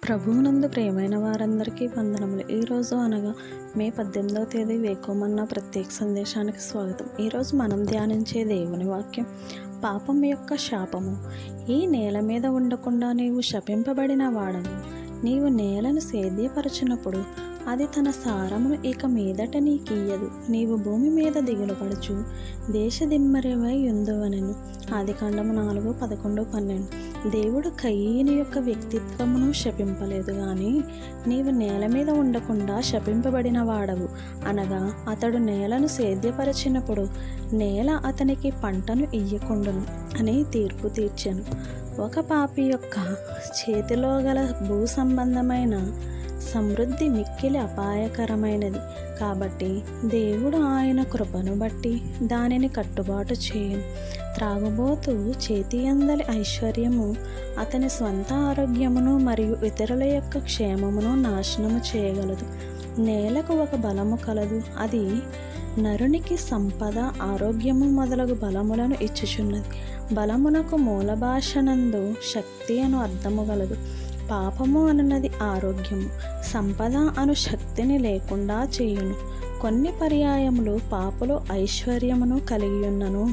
ప్రభువునందు ప్రియమైన వారందరికీ వందనములు. ఈరోజు అనగా మే 18వ తేదీ వేకోమన్న ప్రత్యేక సందేశానికి స్వాగతం. ఈరోజు మనం ధ్యానించే దేవుని వాక్యం, పాపం యొక్క శాపము. ఈ నేల మీద ఉండకుండా నీవు శపింపబడిన వాడవు. నీవు నేలను సేద్యపరచినప్పుడు అది తన సారమును ఇక మీదట నీకియ్యదు. నీవు భూమి మీద దిగులుపడుచు దేశదిమ్మరివై యుందువనెను. ఆదికాండము 4:11-12. దేవుడు కయీను యొక్క వ్యక్తిత్వమును శపింపలేదు, కానీ నీవు నేల మీద ఉండకుండా శపింపబడిన వాడవు. అనగా అతడు నేలను సేద్యపరచినప్పుడు నేల అతనికి పంటను ఇయ్యకుండును అని తీర్పు తీర్చెను. ఒక పాపి యొక్క చేతిలో గల భూ సంబంధమైన సమృద్ధి మిక్కిలి అపాయకరమైనది. కాబట్టి దేవుడు ఆయన కృపను బట్టి దానిని కట్టుబాటు చేయను. త్రాగుబోతు చేతి అందలి ఐశ్వర్యము అతని స్వంత ఆరోగ్యమును మరియు ఇతరుల యొక్క క్షేమమును నాశనము చేయగలదు. నేలకు ఒక బలము కలదు, అది నరునికి సంపద, ఆరోగ్యము మొదలగు బలములను ఇచ్చుచున్నది. బలమునకు మూల భాషనందు శక్తి అను అర్థము గలదు. పాపము అనున్నది ఆరోగ్యము, సంపద అను శక్తిని లేకుండా చేయును. కొన్ని పర్యాయములు పాపులు ఐశ్వర్యమును కలిగి ఉన్నను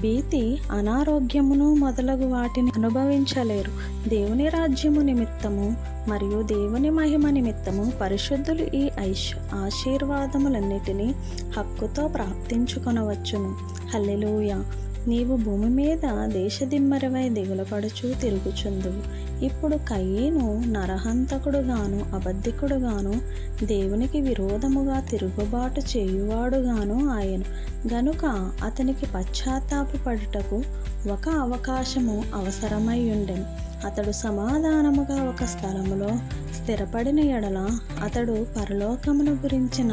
భీతి, అనారోగ్యమును మొదలగు వాటిని అనుభవించలేరు. దేవుని రాజ్యము నిమిత్తము మరియు దేవుని మహిమ నిమిత్తము పరిశుద్ధులు ఈ ఆశీర్వాదములన్నిటినీ హక్కుతో ప్రాప్తించుకొనవచ్చును. హల్లెలూయా. నీవు భూమి మీద దేశదిమ్మరివై దిగులపడుచు తిరుగుచుందువు. ఇప్పుడు కయీను నరహంతకుడుగాను అబద్ధికుడుగాను దేవునికి విరోధముగా తిరుగుబాటు చేయువాడుగాను ఆయను. గనుక అతనికి పశ్చాత్తాపపడుటకు ఒక అవకాశము అవసరమై ఉండెను. అతడు సమాధానముగా ఒక స్థలములో స్థిరపడిన ఎడల అతడు పరలోకమును గురించిన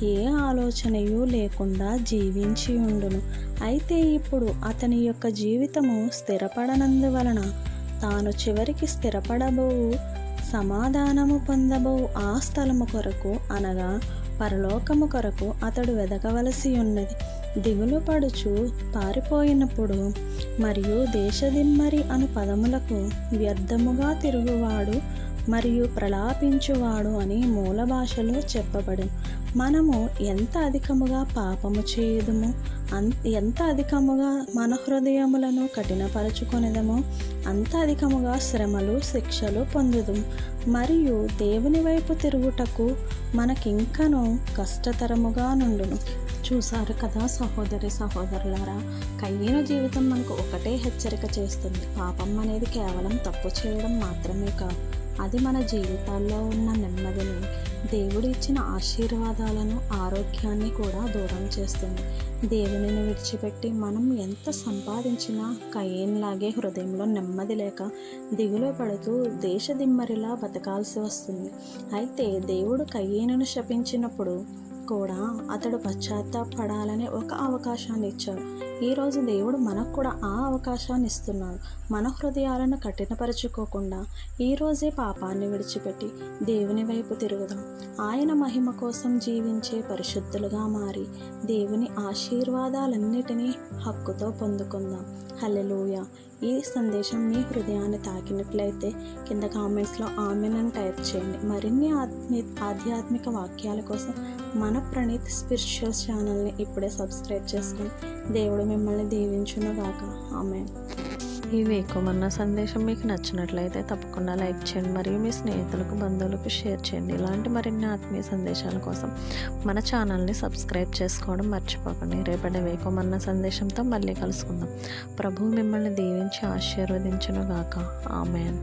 ఏ ఆలోచనయు లేకుండా జీవించి ఉండును. అయితే ఇప్పుడు అతని యొక్క జీవితము స్థిరపడనందువలన తాను చివరికి స్థిరపడబోవు, సమాధానము పొందబోవు ఆ స్థలము కొరకు, అనగా పరలోకము కొరకు అతడు వెదకవలసి ఉన్నది. దిగులు పడుచు పారిపోయినప్పుడు మరియు దేశదిమ్మరి అను పదములకు వ్యర్థముగా తిరుగువాడు మరియు ప్రలాపించువాడు అని మూల భాషలో చెప్పబడింది. మనము ఎంత అధికముగా పాపము చేయుదుమో, ఎంత అధికముగా మన హృదయములను కఠినపరచుకొనేదమో అంత అధికముగా శ్రమలు, శిక్షలు పొందుదుము. మరియు దేవుని వైపు తిరుగుటకు మనకింకనూ కష్టతరముగా నుండును. చూసారు కదా సహోదరి సహోదరులారా, కయ్యను జీవితం మనకు ఒకటే హెచ్చరిక చేస్తుంది. పాపం అనేది కేవలం తప్పు చేయడం మాత్రమే కాదు, అది మన జీవితాల్లో ఉన్న నెమ్మదిని, దేవుడు ఇచ్చిన ఆశీర్వాదాలను, ఆరోగ్యాన్ని కూడా దూరం చేస్తుంది. దేవునిని విడిచిపెట్టి మనం ఎంత సంపాదించినా కయ్యేనులాగే హృదయంలో నెమ్మది లేక దిగులు పడుతూ దేశదిమ్మరిలా బతకాల్సి వస్తుంది. అయితే దేవుడు కయ్యేనును శపించినప్పుడు కూడా అతడు పశ్చాత్తాపడాలనే ఒక అవకాశాన్ని ఇచ్చాడు. ఈరోజు దేవుడు మనకు కూడా ఆ అవకాశాన్ని ఇస్తున్నాడు. మన హృదయాలను కఠినపరచుకోకుండా ఈరోజే పాపాన్ని విడిచిపెట్టి దేవుని వైపు తిరుగుదాం. ఆయన మహిమ కోసం జీవించే పరిశుద్ధులుగా మారి దేవుని ఆశీర్వాదాలన్నిటినీ హక్కుతో పొందుకుందాం. హల్లెలూయా. ఈ సందేశం మీ హృదయాన్ని తాకినట్లయితే కింద కామెంట్స్లో ఆమెన్ అని టైప్ చేయండి. మరిన్ని ఆధ్యాత్మిక వాక్యాల కోసం మన ప్రణీత్ స్పిరిచువల్ ఛానల్ని ఇప్పుడే సబ్స్క్రైబ్ చేసుకుని దేవుడు మిమ్మల్ని దీవించునుగాక. ఆమెన్. ఈ వేకోమన్న సందేశం మీకు నచ్చినట్లయితే తప్పకుండా లైక్ చేయండి మరియు మీ స్నేహితులకు, బంధువులకు షేర్ చేయండి. ఇలాంటి మరిన్ని ఆత్మీయ సందేశాల కోసం మన ఛానల్ని సబ్స్క్రైబ్ చేసుకోవడం మర్చిపోకండి. రేపటి వేకోమన్న సందేశంతో మళ్ళీ కలుసుకుందాం. ప్రభువు మిమ్మల్ని దీవించి ఆశీర్వదించునుగాక. ఆమెన్.